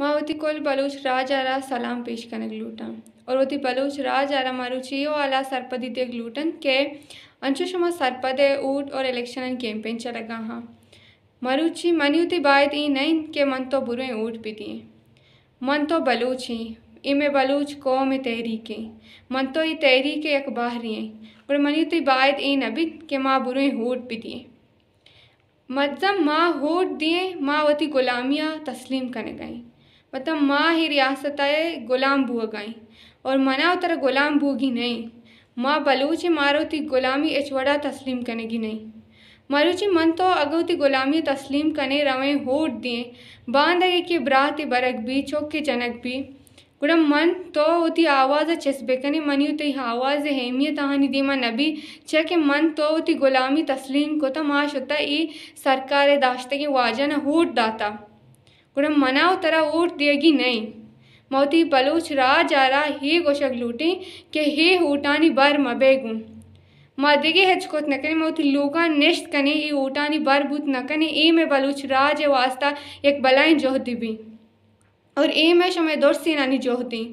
मावती कोल बलूच राज आरा सलाम पेश कनक लूटन और वती बलूच राज आरा मारुचियो आला सरपदी देख लूटन के अंशु शमा सरपदे ऊट और इलेक्शन कैंपेन चलगा हाँ मरुची मनियुति बायत ई नहीं के मन तो बुरे ऊट पिदिए मन तो बलूची इमे बलूच कौम तहरीके मन तो ई तहरीके एक बाहरी और मनियुति बायत ई नबित के माँ बुरे ऊट पिदिए मतलब माँ होट दिए माँ वती गुलामिया तस्लीम करने गई मतलब माँ ही रियासताए गुलाम बुआ गई और मना उतर गुलाम बुगी नहीं माँ बलूची मारोती गुलामी एचवड़ा तस्लीम कनेगी नहीं मरुची मन तो अगौती गुलामी तस्लीम कने रवे होट दिए बांधे के ब्राती बरक भी चौक के जनक भी गुड़ा मन तो उती आवाज़ चस्बेकने मनी उती आवाज़ हेमियत आहानी दीमा नबी चे के मन तो उती गुलामी तस्लीम को तो माश होता ई सरकार दाश्ते के वाजन होट दाता गुड़ा मनाओ तरह वोट देगी नहीं मौती बलूच राज आरा ही गोशक लूटी के ही ऊटानी बर मबेगुन मदेगे हेचकोत नकने मौती लोगा नेश्त कने ई ऊटानी बर बुत नकने ई में बलूच राज वास्ता एक बलाइन जोहदी भी और ए में शमे दोरसीनानी जोहती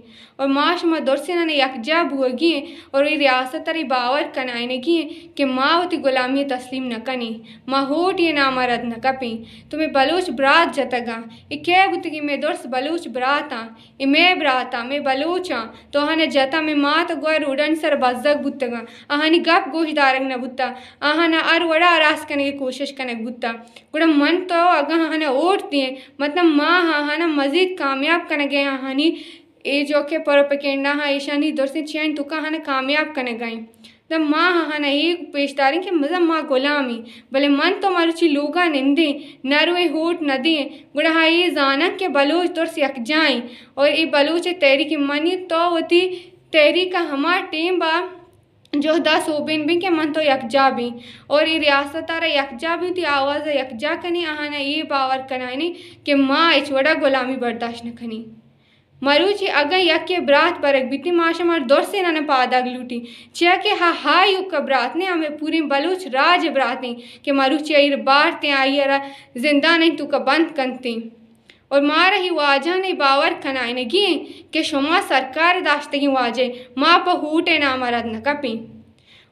और माँ शमा दोरसीनाने यकजा बुगी और ये रियासत तरी बावर कनाइने की कि माँ वती गुलामी तस्लीम न कनी माँ होट ये नामरद न कपी तुम्हें बलूच ब्रात जतगा इके बुतगी में दोर्स बलूच ब्राता इमे ब्राता में बलूचा तो हने जता में माँ तो गोर उड़न सर बजक बुतगा आहानी गप गोश दारंग न बुत्ता आहाना अर वड़ा आरास करने की कोशिश करने बुत्ता गुड़ा मन तो अगर हने वोट दिए मतलब माँ हाना मजीद कामयाब करने गए हानी ए जो के प्रोपेगेंडा हाँ ईशानी दौर से चैन तुका हने कामयाब करने गए तब माँ हाँ ये पेशदारी के मतलब माँ गुलामी भले मन तो मरुची लोगा निंदे नरवे होट नदी गुड़ा हाँ ये जानक के बलूच दौर से यक जाए और ये बलूच तहरी की मनी तो होती तहरी का हमार टीम बा जो 10 ओबिन भी के मन तो यकजा भी और ये रियासत आरा यकजा भी थी आवाज़ यकजा कनी आहाना ये बावर कनाइनी कि माँ इचवड़ा गुलामी बर्दाश्त न कनी मरुची अगर यक के ब्रात बरक बीती माशा मार दौर से ना पादाग लूटी चिया के हा युग का ब्रात ने हमें पूरी बलूच राज ब्रात नहीं कि मरुची आई बारते आई अरा जिंदा नहीं तू का बंद कंती और मारा ही वाजा ने बावर कनाइने गिए कि शुमा सरकार दाश्ते की वाजे माँ पर हूटे ना मरद न कपी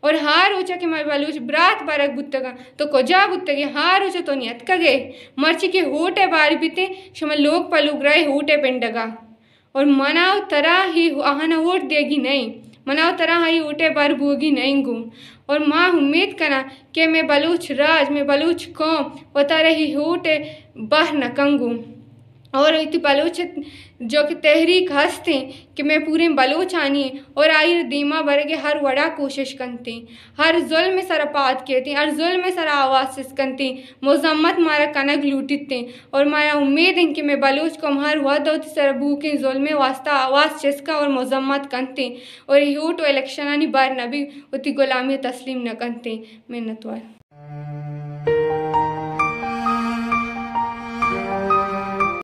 और हार ऊँचा के मैं बलूच ब्रात बरक बुत्तगा तो कोजा बुत्तगे हार ऊँचा तो नियत कगे मर्ची के हूटे बारी बीते शुमा लोग पलुग रहे हूटे पिंडगा और मनाओ तरह ही आहना वोट देगी नहीं मनाओ तरह ही ऊटे बर बूगी नहीं गूँ और माँ उम्मीद करा कि मैं बलूच राज में बलूच कौम वो तरह ही हूटे बह न कंगू और इतनी बलूच जो कि तहरीक हंसते कि मैं पूरे बलूच आनी और आई दीमा भर के हर वड़ा कोशिश करती हर जुल्म में सर पात कहती हर जुल्म में सर आवाज़ सिसकनती मजम्मत मारा कनक लूटते और मारा उम्मीद है कि मैं बलूच को हर वद होती सर भूखी जुल्म वास्ता आवाज़ चिसका और मजम्मत करती और यूट इलेक्शन आनी बार नबी उतनी गुलामी तस्लीम न करती मेहनत वाल।